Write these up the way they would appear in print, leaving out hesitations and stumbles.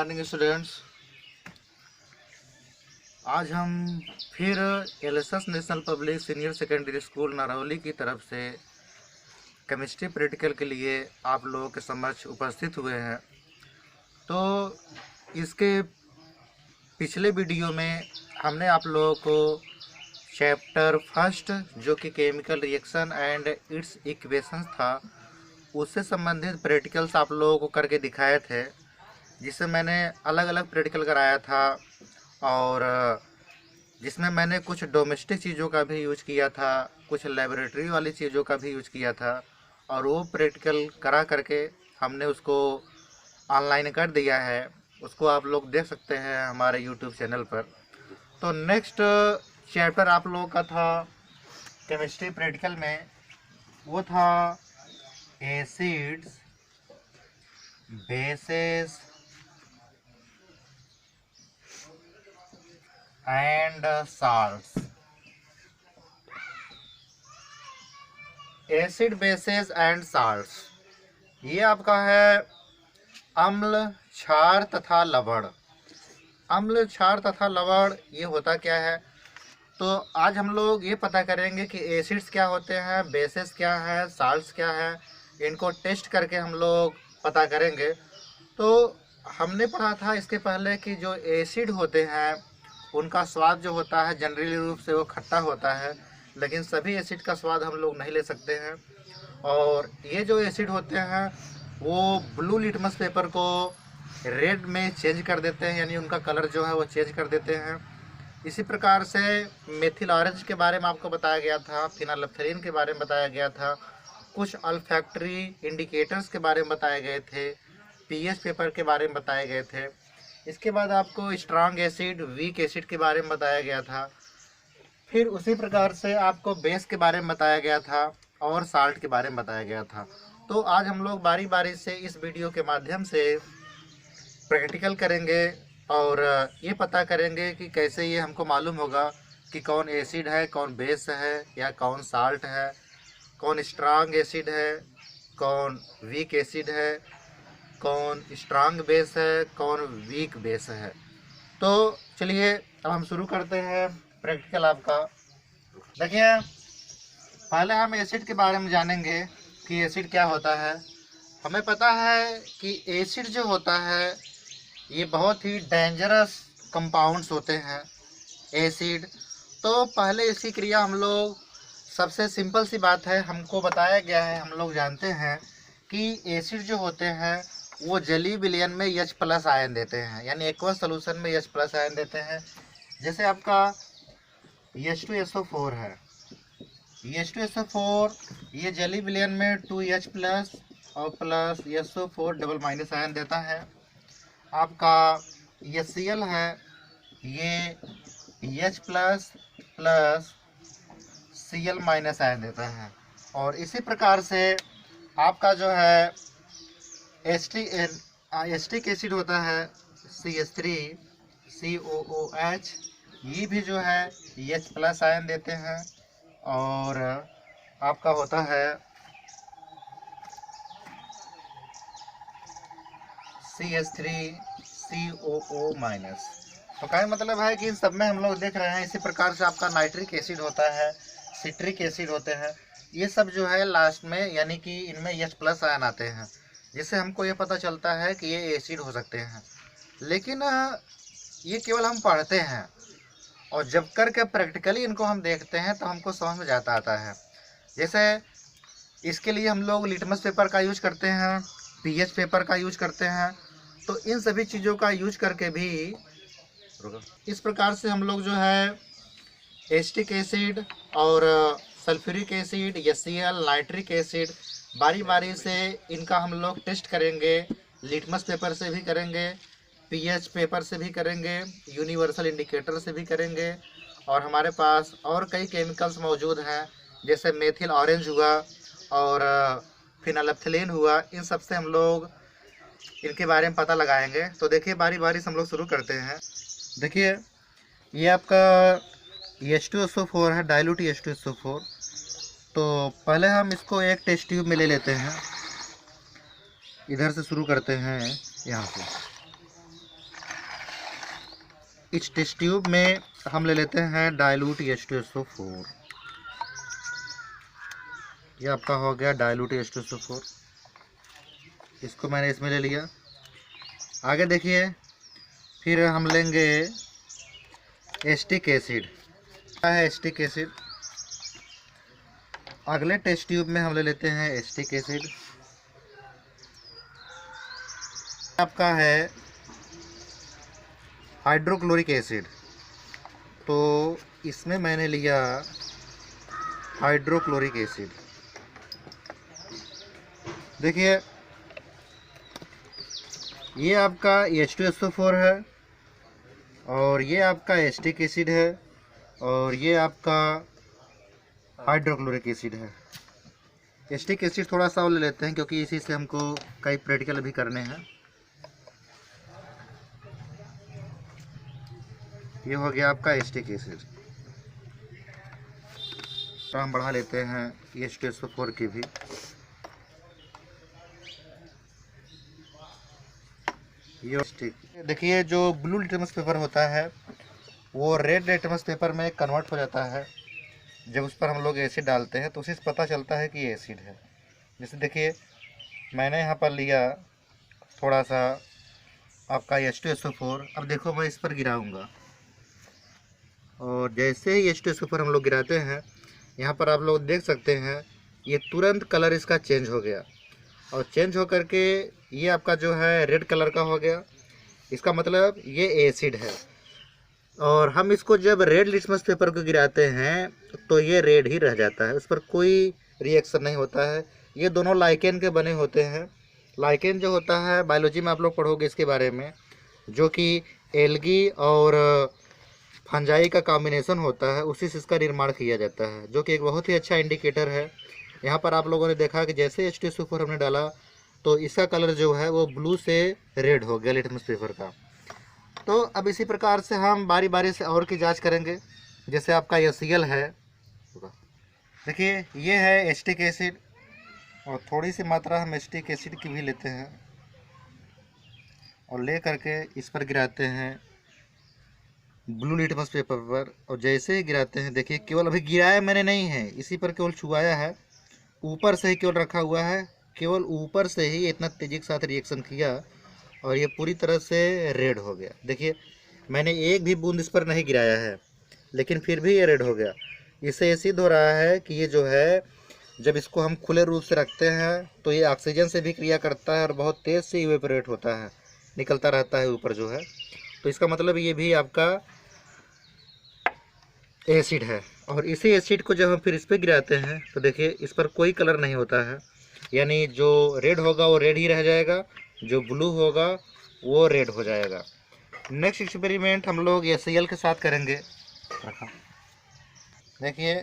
Morning students. आज हम फिर LSS national public senior secondary school Narauli की तरफ से केमिस्ट्री प्रैक्टिकल के लिए आप लोगों के समक्ष उपस्थित हुए हैं। तो इसके पिछले वीडियो में हमने आप लोगों को चैप्टर फर्स्ट जो कि chemical reaction and it's equations था, उससे संबंधित प्रैक्टिकल्स आप लोगों को करके दिखाए थे, जिससे मैंने अलग अलग प्रैक्टिकल कराया था और जिसमें मैंने कुछ डोमेस्टिक चीज़ों का भी यूज किया था, कुछ लेबोरेटरी वाली चीज़ों का भी यूज किया था और वो प्रैक्टिकल करा करके हमने उसको ऑनलाइन कर दिया है। उसको आप लोग देख सकते हैं हमारे यूट्यूब चैनल पर। तो नेक्स्ट चैप्टर आप लोगों का था केमिस्ट्री प्रैक्टिकल में, वो था acids, bases and salts. Acid, bases and salts, ये आपका है अम्ल, क्षार तथा लवण। अम्ल, क्षार तथा लवण ये होता क्या है? तो आज हम लोग ये पता करेंगे कि एसिड्स क्या होते हैं, बेसेस क्या है, साल्ट्स क्या है। इनको टेस्ट करके हम लोग पता करेंगे। तो हमने पढ़ा था इसके पहले कि जो एसिड होते हैं उनका स्वाद जो होता है जनरली रूप से वो खट्टा होता है, लेकिन सभी एसिड का स्वाद हम लोग नहीं ले सकते हैं। और ये जो एसिड होते हैं वो ब्लू लिटमस पेपर को रेड में चेंज कर देते हैं, यानी उनका कलर जो है वो चेंज कर देते हैं। इसी प्रकार से मेथिल ऑरेंज के बारे में आपको बताया गया था, फिनाइल्फ्थलीन के बारे में बताया गया था, कुछ अल्फैक्टरी इंडिकेटर्स के बारे में बताए गए थे, पीएच पेपर के बारे में बताए गए थे। इसके बाद आपको स्ट्रांग एसिड, वीक एसिड के बारे में बताया गया था। फिर उसी प्रकार से आपको बेस के बारे में बताया गया था और साल्ट के बारे में बताया गया था। तो आज हम लोग बारी बारी से इस वीडियो के माध्यम से प्रैक्टिकल करेंगे और ये पता करेंगे कि कैसे ये हमको मालूम होगा कि कौन एसिड है, कौन बेस है या कौन साल्ट है, कौन स्ट्रांग एसिड है, कौन वीक एसिड है, कौन स्ट्रांग बेस है, कौन वीक बेस है। तो चलिए अब हम शुरू करते हैं प्रैक्टिकल आपका। देखिए, पहले हम एसिड के बारे में जानेंगे कि एसिड क्या होता है। हमें पता है कि एसिड जो होता है ये बहुत ही डेंजरस कंपाउंड्स होते हैं एसिड। तो पहले इसकी क्रिया हम लोग, सबसे सिंपल सी बात है, हमको बताया गया है, हम लोग जानते हैं कि एसिड जो होते हैं वो जलीय विलयन में H+ आयन देते हैं, यानी एक्वस सॉल्यूशन में H+ आयन देते हैं। जैसे आपका H2SO4 है, H2SO4 ये जलीय विलयन में 2H+ और plus SO4 double minus ion देता है। आपका HCl है, ये H+ plus Cl minus ion देता है। और इसी प्रकार से आपका जो है एस्टिक एसिड होता है CH3COOH, ये भी जो है H+ आयन देते हैं। और आपका होता है CH3COO-। तो क्या मतलब है कि इन सब में हम लोग देख रहे हैं। इसी प्रकार से आपका नाइट्रिक एसिड होता है, सिट्रिक एसिड होते हैं, ये सब जो है लास्ट में, यानी कि इनमें H+ आयन आते हैं, जिससे हमको ये पता चलता है कि ये एसिड हो सकते हैं। लेकिन ये केवल हम पढ़ते हैं और जब करके प्रैक्टिकली इनको हम देखते हैं तो हमको समझ में जाता आता है। जैसे इसके लिए हम लोग लिटमस पेपर का यूज करते हैं, पीएच पेपर का यूज करते हैं। तो इन सभी चीज़ों का यूज करके भी इस प्रकार से हम लोग जो है एस्टिक एसिड और sulphuric acid, HCl, nitric acid, बारी बारी से इनका हम लोग टेस्ट करेंगे। लिटमस पेपर से भी करेंगे, पीएच पेपर से भी करेंगे, यूनिवर्सल इंडिकेटर से भी करेंगे, और हमारे पास और कई केमिकल्स मौजूद हैं, जैसे मेथिल ऑरेंज हुआ और फिनाइल्फ्थलीन हुआ। इन सब से हम लोग इनके बारे में पता लगाएंगे। तो देखिए, बारी बारी से हम लोग शुरू करते हैं। देखिए, ये आपका H2SO4 है, डाइल्यूट H2SO4। तो पहले हम इसको एक टेस्ट ट्यूब में ले लेते हैं, इधर से शुरू करते हैं, यहाँ से। इस टेस्ट ट्यूब में हम ले लेते हैं डाइल्यूट H2SO4। ये आपका हो गया डाइल्यूट H2SO4, इसको मैंने इसमें ले लिया। आगे देखिए, फिर हम लेंगे एस्टिक एसिड। क्या है एस्टिक एसिड? अगले टेस्ट ट्यूब में हम ले लेते हैं एस्टिक एसिड। आपका है हाइड्रोक्लोरिक एसिड, तो इसमें मैंने लिया हाइड्रोक्लोरिक एसिड। देखिए, ये आपका H2SO4 है और ये आपका एस्टिक एसिड है और ये आपका हाइड्रोक्लोरिक एसिड है। एस्टिक एसिड थोड़ा सा और ले लेते हैं क्योंकि इसी से हमको कई प्रैक्टिकल भी करने हैं। ये हो गया आपका एस्टिक एसिड। तो हम बढ़ा लेते हैं H2SO4 की भी। ये देखिए, जो ब्लू लिटमस पेपर होता है वो रेड लिटमस पेपर में कन्वर्ट हो जाता है जब उस पर हम लोग एसिड डालते हैं, तो उसी से पता चलता है कि ये एसिड है। जैसे देखिए, मैंने यहाँ पर लिया थोड़ा सा आपका H2SO4। अब देखो, मैं इस पर गिराऊंगा और जैसे ही H2SO4 हम लोग गिराते हैं, यहाँ पर आप लोग देख सकते हैं ये तुरंत कलर इसका चेंज हो गया और चेंज हो करके ये आपका जो है रेड कलर का हो गया। इसका मतलब ये एसिड है। और हम इसको जब रेड लिटमस पेपर को गिराते हैं तो ये रेड ही रह जाता है, उस पर कोई रिएक्शन नहीं होता है। ये दोनों लाइकेन के बने होते हैं। लाइकेन जो होता है, बायोलॉजी में आप लोग पढ़ोगे इसके बारे में, जो कि एल्गी और फंजाई का कॉम्बिनेशन होता है, उसी से इसका निर्माण किया जाता है, जो कि एक बहुत ही अच्छा इंडिकेटर है। यहाँ पर आप लोगों ने देखा कि जैसे H2SO4 हमने डाला तो इसका कलर जो है वो ब्लू से रेड हो गया लिटमस पेपर का। तो अब इसी प्रकार से हम बारी बारी से और की जांच करेंगे। जैसे आपका HCl है, देखिए ये है एस्टिक एसिड और थोड़ी सी मात्रा हम एस्टिक एसिड की भी लेते हैं और ले करके इस पर गिराते हैं ब्लू लिटमस पेपर पर। और जैसे ही गिराते हैं, देखिए केवल अभी गिराया मैंने नहीं है, इसी पर केवल छुआया है, ऊपर से ही केवल रखा हुआ है, केवल ऊपर से ही इतना तेज़ी के साथ रिएक्शन किया और ये पूरी तरह से रेड हो गया। देखिए, मैंने एक भी बूंद इस पर नहीं गिराया है लेकिन फिर भी ये रेड हो गया। इससे ये सिद्ध हो रहा है कि ये जो है, जब इसको हम खुले रूप से रखते हैं तो ये ऑक्सीजन से भी क्रिया करता है और बहुत तेज़ से इवेपोरेट होता है, निकलता रहता है ऊपर जो है। तो इसका मतलब ये भी आपका एसिड है। और इसी एसिड को जब हम फिर इस पर गिराते हैं तो देखिए इस पर कोई कलर नहीं होता है, यानी जो रेड होगा वो रेड ही रह जाएगा, जो ब्लू होगा वो रेड हो जाएगा। नेक्स्ट एक्सपेरिमेंट हम लोग HCl के साथ करेंगे। देखिए,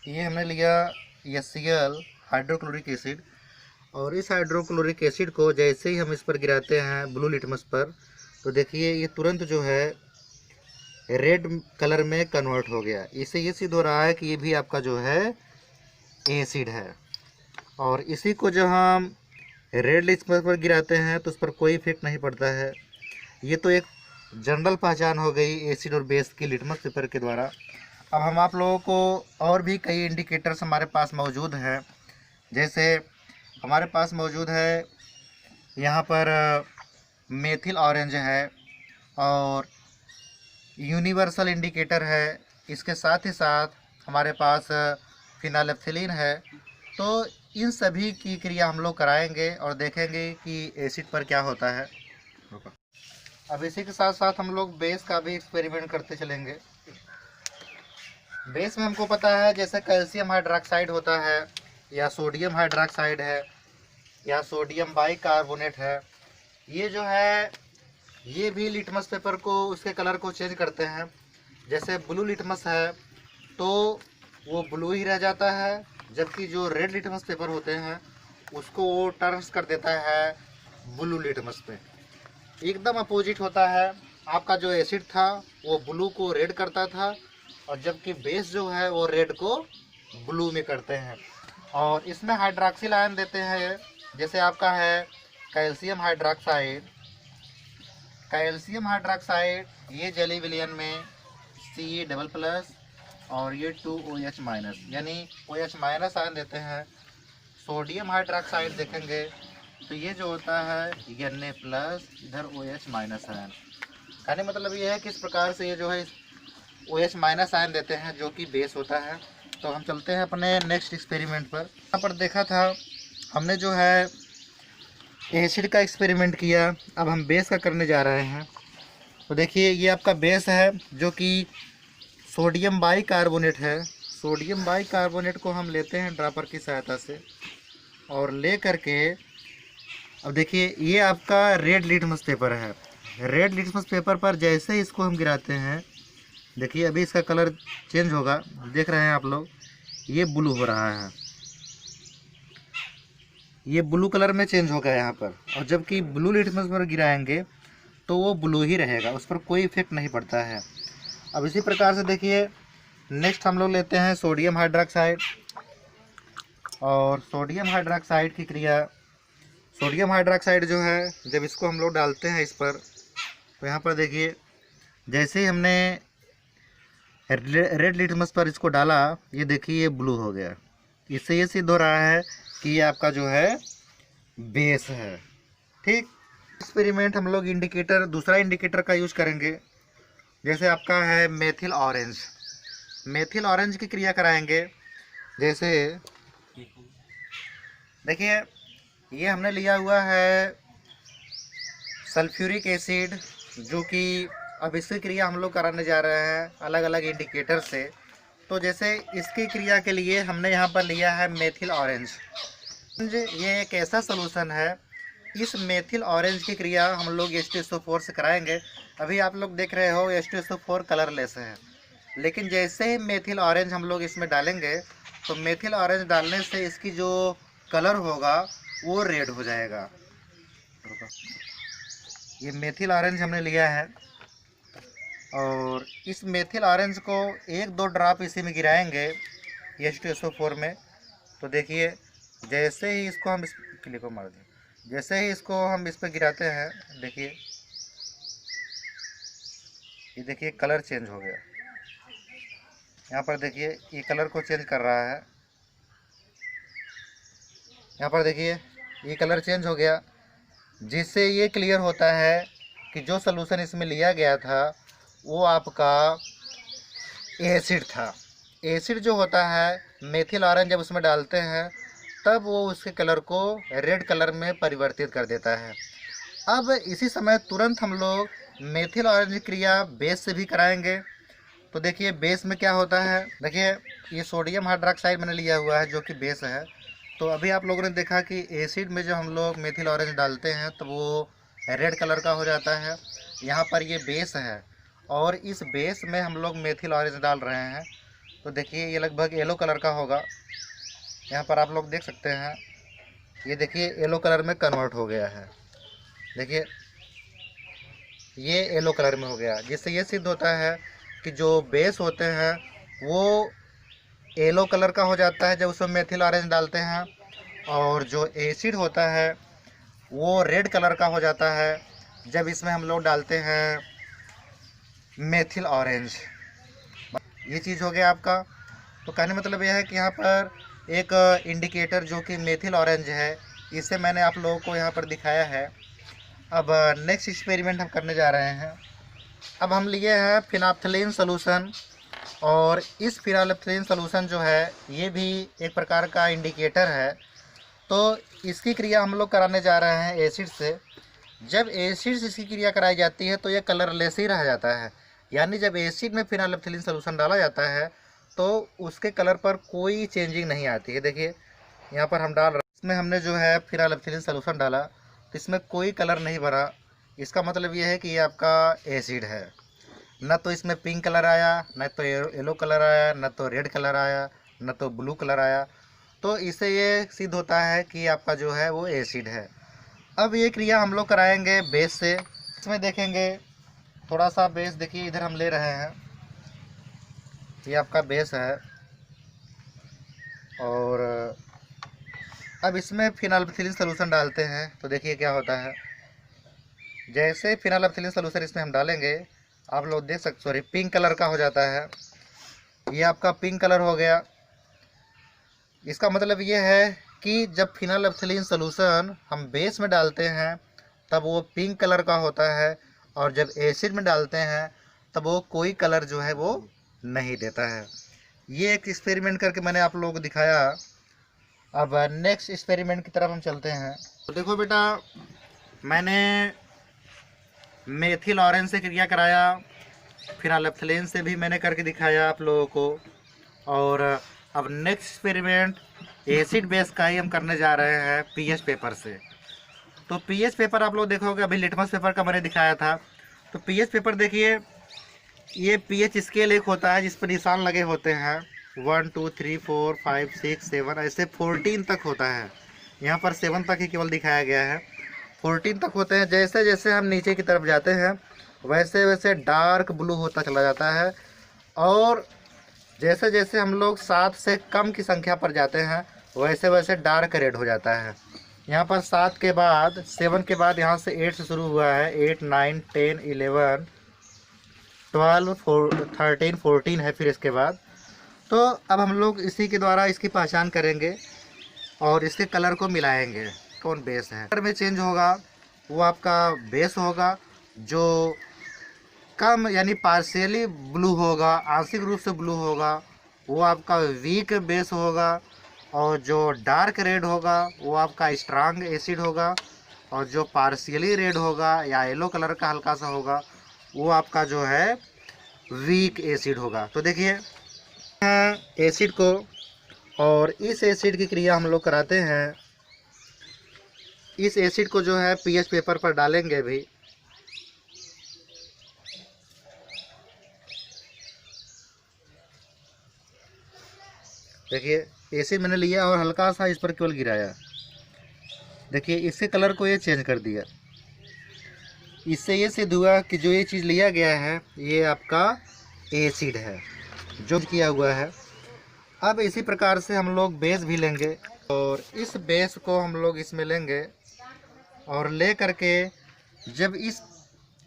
ये हमने लिया HCl हाइड्रोक्लोरिक एसिड और इस हाइड्रोक्लोरिक एसिड को जैसे ही हम इस पर गिराते हैं ब्लू लिटमस पर, तो देखिए ये तुरंत जो है रेड कलर में कन्वर्ट हो गया। इससे ये सिद्ध हो रहा है कि ये भी आपका जो है एसिड है। और इसी को जब हम रेड लिटमस पर गिराते हैं तो उस पर कोई इफेक्ट नहीं पड़ता है। ये तो एक जनरल पहचान हो गई एसिड और बेस की लिटमस पेपर के द्वारा। अब हम आप लोगों को और भी कई इंडिकेटर्स हमारे पास मौजूद हैं। जैसे हमारे पास मौजूद है यहाँ पर मेथिल ऑरेंज है और यूनिवर्सल इंडिकेटर है। इसके साथ ही साथ हमारे पास फिनाइलएथिलीन है। तो इन सभी की क्रिया हम लोग कराएंगे और देखेंगे कि एसिड पर क्या होता है। अब इसी के साथ साथ हम लोग बेस का भी एक्सपेरिमेंट करते चलेंगे। बेस में हमको पता है जैसे कैल्शियम हाइड्रोक्साइड होता है या सोडियम हाइड्रोक्साइड है या सोडियम बाइकार्बोनेट है। ये जो है ये भी लिटमस पेपर को, उसके कलर को चेंज करते हैं। जैसे ब्लू लिटमस है तो वो ब्लू ही रह जाता है, जबकि जो रेड लिटमस पेपर होते हैं उसको वो टर्न्स कर देता है ब्लू लिटमस पे। एकदम अपोजिट होता है। आपका जो एसिड था वो ब्लू को रेड करता था और जबकि बेस जो है वो रेड को ब्लू में करते हैं। और इसमें हाइड्रोक्सिल आयन देते हैं, जैसे आपका है कैल्शियम हाइड्रोक्साइड कैल्शियम हाइड्रोक्साइड ये जली विलयन में Ce++ और ये 2OH माइनस यानी OH माइनस आयन देते हैं। सोडियम हाइड्रोक्साइड देखेंगे तो ये जो होता है Na प्लस, इधर OH माइनस आयन। कहने मतलब ये है कि इस प्रकार से ये जो है OH माइनस आयन देते हैं जो कि बेस होता है। तो हम चलते हैं अपने नेक्स्ट एक्सपेरिमेंट पर। यहाँ पर देखा था हमने जो है एसिड का एक्सपेरिमेंट किया, अब हम बेस का करने जा रहे हैं। तो देखिए ये आपका बेस है जो कि सोडियम बाइकार्बोनेट है। सोडियम बाइकार्बोनेट को हम लेते हैं ड्रॉपर की सहायता से और ले करके अब देखिए ये आपका रेड लिटमस पेपर है। रेड लिटमस पेपर पर जैसे ही इसको हम गिराते हैं, देखिए अभी इसका कलर चेंज होगा, देख रहे हैं आप लोग, ये ब्लू हो रहा है, ये ब्लू कलर में चेंज होगा यहाँ पर। और जबकि ब्लू लिटमस पर गिराएंगे तो वो ब्लू ही रहेगा, उस पर कोई इफेक्ट नहीं पड़ता है। अब इसी प्रकार से देखिए नेक्स्ट हम लोग लेते हैं सोडियम हाइड्रोक्साइड और सोडियम हाइड्रोक्साइड की क्रिया। सोडियम हाइड्रोक्साइड जो है जब इसको हम लोग डालते हैं इस पर, तो यहाँ पर देखिए जैसे ही हमने रेड लिटमस पर इसको डाला, ये देखिए ये ब्लू हो गया। इससे ये सिद्ध हो रहा है कि ये आपका जो है बेस है। ठीक, एक्सपेरिमेंट हम लोग इंडिकेटर, दूसरा इंडिकेटर का यूज करेंगे। जैसे आपका है मेथिल ऑरेंज, मेथिल ऑरेंज की क्रिया कराएंगे। जैसे देखिए ये हमने लिया हुआ है सल्फ्यूरिक एसिड, जो कि अब इसकी क्रिया हम लोग कराने जा रहे हैं अलग अलग इंडिकेटर से। तो जैसे इसकी क्रिया के लिए हमने यहाँ पर लिया है मेथिल ऑरेंज। ये एक ऐसा सॉल्यूशन है, इस मेथिल ऑरेंज की क्रिया हम लोग H2SO4 से कराएंगे। अभी आप लोग देख रहे हो H2SO4 कलरलेस है, लेकिन जैसे ही मेथिल ऑरेंज हम लोग इसमें डालेंगे तो मेथिल ऑरेंज डालने से इसकी जो कलर होगा वो रेड हो जाएगा। ये मेथिल ऑरेंज हमने लिया है और इस मेथिल ऑरेंज को 1-2 ड्रॉप इसी में गिराएंगे H2SO4 में। तो देखिए जैसे ही इसको हम इस क्लिक को मार दें, जैसे ही इसको हम इस पर गिराते हैं, देखिए ये देखिए कलर चेंज हो गया। यहाँ पर देखिए ये कलर को चेंज कर रहा है, यहाँ पर देखिए ये कलर चेंज हो गया, जिससे ये क्लियर होता है कि जो सलूशन इसमें लिया गया था वो आपका एसिड था। एसिड जो होता है मेथिल ऑरेंज जब उसमें डालते हैं तब वो उसके कलर को रेड कलर में परिवर्तित कर देता है। अब इसी समय तुरंत हम लोग मेथिल ऑरेंज क्रिया बेस से भी कराएंगे। तो देखिए बेस में क्या होता है, देखिए ये सोडियम हाइड्रोक्साइड मैंने लिया हुआ है जो कि बेस है। तो अभी आप लोगों ने देखा कि एसिड में जब हम लोग मेथिल ऑरेंज डालते हैं तो वो रेड कलर का हो जाता है। यहाँ पर ये बेस है और इस बेस में हम लोग मेथिल ऑरेंज डाल रहे हैं। तो देखिए ये लगभग येलो कलर का होगा, यहाँ पर आप लोग देख सकते हैं, ये देखिए येलो कलर में कन्वर्ट हो गया है। देखिए ये येलो कलर में हो गया, जिससे ये सिद्ध होता है कि जो बेस होते हैं वो येलो कलर का हो जाता है जब उसमें मेथिल ऑरेंज डालते हैं, और जो एसिड होता है वो रेड कलर का हो जाता है जब इसमें हम लोग डालते हैं मेथिल ऑरेंज। ये चीज़ हो गया आपका। तो कहने मतलब यह है कि यहाँ पर एक इंडिकेटर जो कि मेथिल ऑरेंज है, इसे मैंने आप लोगों को यहाँ पर दिखाया है। अब नेक्स्ट एक्सपेरिमेंट हम करने जा रहे हैं। अब हम लिए हैं फिनाप्थलीन सॉल्यूशन, और इस फिनाप्थलीन सॉल्यूशन जो है ये भी एक प्रकार का इंडिकेटर है। तो इसकी क्रिया हम लोग कराने जा रहे हैं एसिड से। जब एसिड से इसकी क्रिया कराई जाती है तो ये कलरलेस ही रह जाता है, यानी जब एसिड में फिनाप्थलीन सॉल्यूशन डाला जाता है तो उसके कलर पर कोई चेंजिंग नहीं आती है। देखिए यहाँ पर हम डाल रहे हैं, इसमें हमने जो है फिनाप्थलीन सॉल्यूशन डाला तो इसमें कोई कलर नहीं भरा। इसका मतलब ये है कि ये आपका एसिड है। न तो इसमें पिंक कलर आया, न तो येलो कलर आया, न तो रेड कलर आया, न तो ब्लू कलर आया। तो इससे ये सिद्ध होता है कि आपका जो है वो एसिड है। अब ये क्रिया हम लोग कराएंगे बेस से। इसमें देखेंगे थोड़ा सा बेस, देखिए इधर हम ले रहे हैं, ये आपका बेस है। और अब इसमें फिनाप्थलीन सॉल्यूशन डालते हैं तो देखिए क्या होता है, जैसे फिनाइलएथिलीन सॉल्यूशन इसमें हम डालेंगे, आप लोग देख सकते, सॉरी, पिंक कलर का हो जाता है। ये आपका पिंक कलर हो गया। इसका मतलब ये है कि जब फिनाइलएथिलीन सॉल्यूशन हम बेस में डालते हैं तब वो पिंक कलर का होता है, और जब एसिड में डालते हैं तब वो कोई कलर जो है वो नहीं देता है। ये एक एक्सपेरिमेंट करके मैंने आप लोगों को दिखाया। अब नेक्स्ट एक्सपेरिमेंट की तरफ हम चलते हैं। तो देखो बेटा, मैंने मेथिल ऑरेंज से क्रिया कराया, फिनाइलएथिलीन से भी मैंने करके दिखाया आप लोगों को, और अब नेक्स्ट एक्सपेरिमेंट एसिड बेस का ही हम करने जा रहे हैं पीएच पेपर से। तो पीएच पेपर आप लोग देखोगे, अभी लिटमस पेपर का मैंने दिखाया था। तो पीएच पेपर देखिए, ये पीएच स्केल एक होता है जिस पर निशान लगे होते हैं, 1 2 3 4 5 6 7 ऐसे 14 तक होता है। यहाँ पर 7 तक ही केवल दिखाया गया है, 14 तक होते हैं। जैसे जैसे हम नीचे की तरफ जाते हैं वैसे वैसे डार्क ब्लू होता चला जाता है, और जैसे जैसे हम लोग 7 से कम की संख्या पर जाते हैं वैसे वैसे डार्क रेड हो जाता है। यहाँ पर 7 के बाद, 7 के बाद यहाँ से 8 से शुरू हुआ है, 8 9 10 11 12 13 14 है फिर इसके बाद। तो अब हम लोग इसी के द्वारा इसकी पहचान करेंगे और इसके कलर को मिलाएंगे कौन बेस है। कलर में चेंज होगा वो आपका बेस होगा, जो कम यानी पार्शियली ब्लू होगा, आंशिक रूप से ब्लू होगा, वो आपका वीक बेस होगा, और जो डार्क रेड होगा वो आपका स्ट्रांग एसिड होगा, और जो पार्शियली रेड होगा या येलो कलर का हल्का सा होगा वो आपका जो है वीक एसिड होगा। तो देखिए एसिड को, और इस एसिड की क्रिया हम लोग कराते हैं। इस एसिड को जो है पीएच पेपर पर डालेंगे भी। देखिए एसिड मैंने लिया और हल्का सा इस पर केवल गिराया। देखिए इसके कलर को ये चेंज कर दिया। इससे ये सिद्ध हुआ कि जो ये चीज़ लिया गया है ये आपका एसिड है जो किया हुआ है। अब इसी प्रकार से हम लोग बेस भी लेंगे, और इस बेस को हम लोग इसमें लेंगे, और ले करके जब इस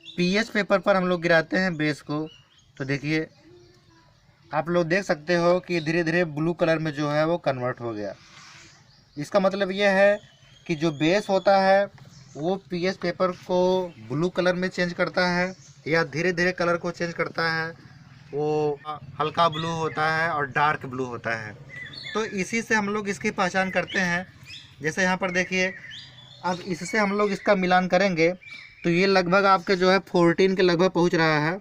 पीएच पेपर पर हम लोग गिराते हैं बेस को, तो देखिए आप लोग देख सकते हो कि धीरे धीरे ब्लू कलर में जो है वो कन्वर्ट हो गया। इसका मतलब ये है कि जो बेस होता है वो पीएच पेपर को ब्लू कलर में चेंज करता है, या धीरे धीरे कलर को चेंज करता है। वो हल्का ब्लू होता है और डार्क ब्लू होता है। तो इसी से हम लोग इसकी पहचान करते हैं। जैसे यहाँ पर देखिए, अब इससे हम लोग इसका मिलान करेंगे तो ये लगभग आपके जो है 14 के लगभग पहुँच रहा है।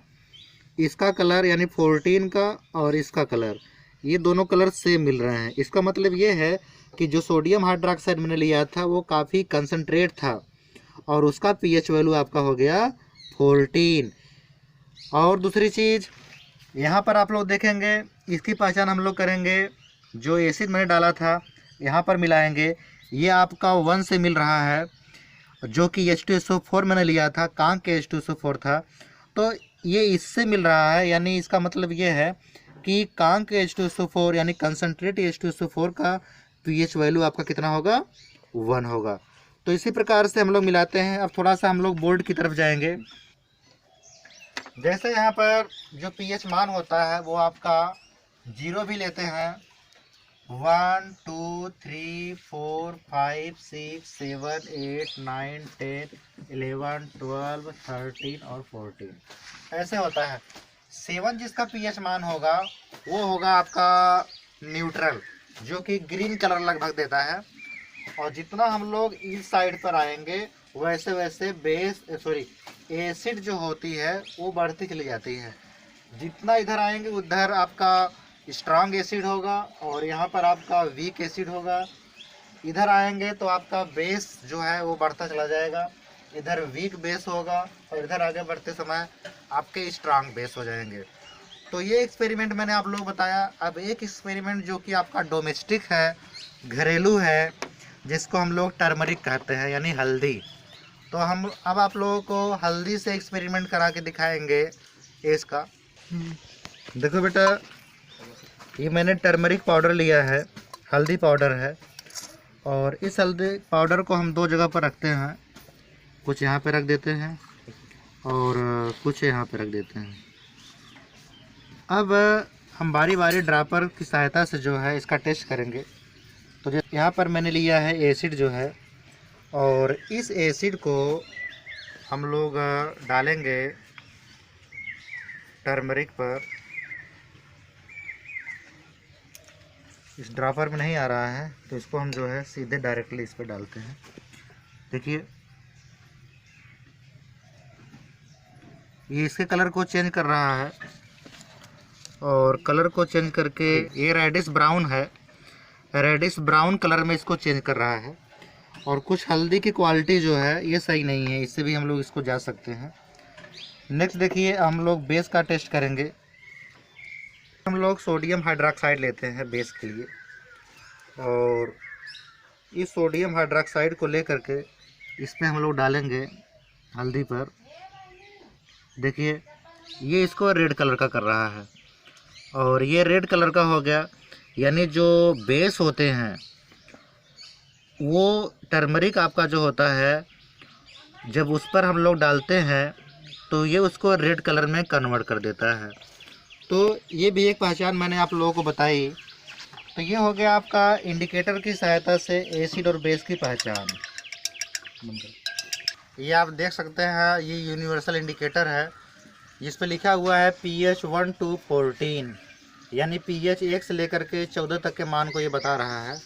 इसका कलर यानी 14 का और इसका कलर, ये दोनों कलर सेम मिल रहे हैं। इसका मतलब ये है कि जो सोडियम हाइड्रोक्साइड मैंने लिया था वो काफ़ी कंसनट्रेट था, और उसका पीएच वैल्यू आपका हो गया 14। और दूसरी चीज़ यहाँ पर आप लोग देखेंगे, इसकी पहचान हम लोग करेंगे। जो एसिड मैंने डाला था यहाँ पर मिलाएंगे, ये आपका 1 से मिल रहा है, जो कि H2SO4 मैंने लिया था, कांक के H2SO4 था, तो ये इससे मिल रहा है। यानी इसका मतलब ये है कि कांक के H2SO4 यानी कंसनट्रेट H2SO4 का पीएच वैल्यू आपका कितना होगा, 1 होगा। तो इसी प्रकार से हम लोग मिलाते हैं। अब थोड़ा सा हम लोग बोर्ड की तरफ जाएंगे। जैसे यहाँ पर जो पीएच मान होता है वो आपका 0 भी लेते हैं, 1 2 3 4 5 6 7 8 9 10 11 12 13 और 14 ऐसे होता है। 7 जिसका पीएच मान होगा वो होगा आपका न्यूट्रल, जो कि ग्रीन कलर लगभग देता है। और जितना हम लोग इस साइड पर आएंगे वैसे वैसे एसिड जो होती है वो बढ़ती चली जाती है। जितना इधर आएंगे उधर आपका स्ट्रांग एसिड होगा, और यहाँ पर आपका वीक एसिड होगा। इधर आएंगे तो आपका बेस जो है वो बढ़ता चला जाएगा, इधर वीक बेस होगा, और इधर आगे बढ़ते समय आपके स्ट्रांग बेस हो जाएंगे। तो ये एक्सपेरिमेंट मैंने आप लोग बताया। अब एक एक्सपेरिमेंट जो कि आपका डोमेस्टिक है, घरेलू है, जिसको हम लोग टर्मरिक कहते हैं यानी हल्दी। तो हम अब आप लोगों को हल्दी से एक्सपेरिमेंट करा के दिखाएंगे इसका। देखो बेटा, ये मैंने टर्मरिक पाउडर लिया है, हल्दी पाउडर है, और इस हल्दी पाउडर को हम 2 जगह पर रखते हैं। कुछ यहाँ पे रख देते हैं और कुछ यहाँ पे रख देते हैं। अब हम बारी बारी ड्रॉपर की सहायता से जो है इसका टेस्ट करेंगे। तो यहाँ पर मैंने लिया है एसिड जो है, और इस एसिड को हम लोग डालेंगे टर्मरिक पर। इस ड्रॉपर में नहीं आ रहा है तो इसको हम जो है सीधे डायरेक्टली इस पर डालते हैं। देखिए ये इसके कलर को चेंज कर रहा है, और कलर को चेंज करके ये रेडिश ब्राउन है, रेडिश ब्राउन कलर में इसको चेंज कर रहा है। और कुछ हल्दी की क्वालिटी जो है ये सही नहीं है, इससे भी हम लोग इसको जा सकते हैं। नेक्स्ट देखिए हम लोग बेस का टेस्ट करेंगे। हम लोग सोडियम हाइड्रोक्साइड लेते हैं बेस के लिए, और इस सोडियम हाइड्रोक्साइड को लेकर के इसमें हम लोग डालेंगे हल्दी पर। देखिए ये इसको रेड कलर का कर रहा है, और ये रेड कलर का हो गया, यानी जो बेस होते हैं वो टर्मरिक आपका जो होता है जब उस पर हम लोग डालते हैं तो ये उसको रेड कलर में कन्वर्ट कर देता है। तो ये भी एक पहचान मैंने आप लोगों को बताई। तो ये हो गया आपका इंडिकेटर की सहायता से एसिड और बेस की पहचान। ये आप देख सकते हैं ये यूनिवर्सल इंडिकेटर है, जिस पे लिखा हुआ है pH 1 to 14, यानी pH 1 से लेकर के 14 तक के मान को ये बता रहा है।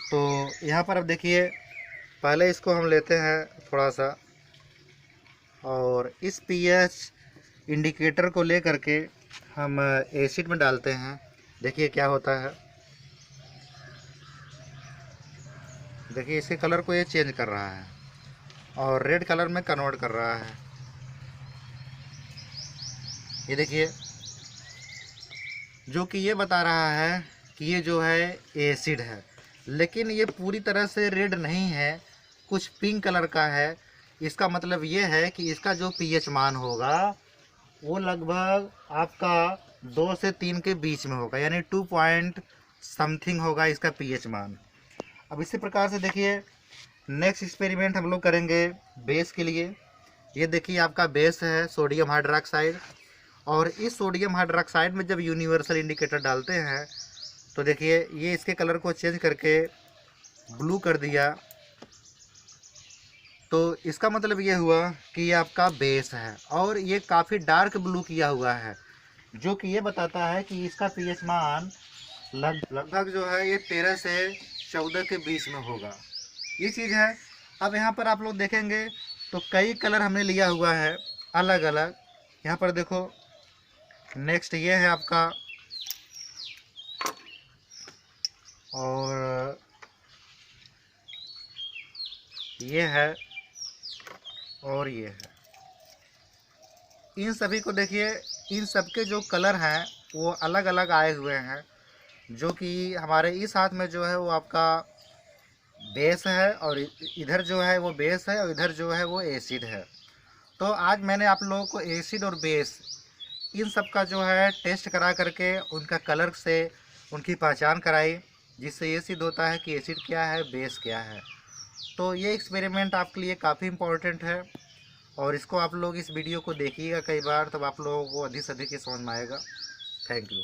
तो यहाँ पर अब देखिए पहले इसको हम लेते हैं थोड़ा सा, और इस pH इंडिकेटर को लेकर के हम एसिड में डालते हैं। देखिए क्या होता है, देखिए इसके कलर को ये चेंज कर रहा है और रेड कलर में कन्वर्ट कर रहा है। ये देखिए जो कि ये बता रहा है कि ये जो है एसिड है, लेकिन ये पूरी तरह से रेड नहीं है, कुछ पिंक कलर का है। इसका मतलब ये है कि इसका जो pH मान होगा वो लगभग आपका 2 से 3 के बीच में होगा, यानी 2 पॉइंट समथिंग होगा इसका pH मान। अब इसी प्रकार से देखिए नेक्स्ट एक्सपेरिमेंट हम लोग करेंगे बेस के लिए। ये देखिए आपका बेस है सोडियम हाइड्रोक्साइड, और इस सोडियम हाइड्रोक्साइड में जब यूनिवर्सल इंडिकेटर डालते हैं तो देखिए ये इसके कलर को चेंज करके ब्लू कर दिया। तो इसका मतलब ये हुआ कि ये आपका बेस है, और ये काफ़ी डार्क ब्लू किया हुआ है, जो कि ये बताता है कि इसका pH मान लगभग जो है ये 13 से 14 के बीच में होगा। ये चीज़ है। अब यहाँ पर आप लोग देखेंगे तो कई कलर हमने लिया हुआ है अलग अलग। यहाँ पर देखो नेक्स्ट ये है आपका, और ये है, और ये है। इन सभी को देखिए, इन सब के जो कलर हैं वो अलग अलग आए हुए हैं, जो कि हमारे इस हाथ में जो है वो आपका बेस है, और इधर जो है वो बेस है, और इधर जो है वो एसिड है। तो आज मैंने आप लोगों को एसिड और बेस इन सब का जो है टेस्ट करा करके उनका कलर से उनकी पहचान कराई, जिससे ये सिद्ध होता है कि एसिड क्या है, बेस क्या है। तो ये एक्सपेरिमेंट आपके लिए काफ़ी इम्पोर्टेंट है, और इसको आप लोग इस वीडियो को देखिएगा कई बार, तब आप लोगों को अधिक से अधिक समझ में आएगा। Thank you.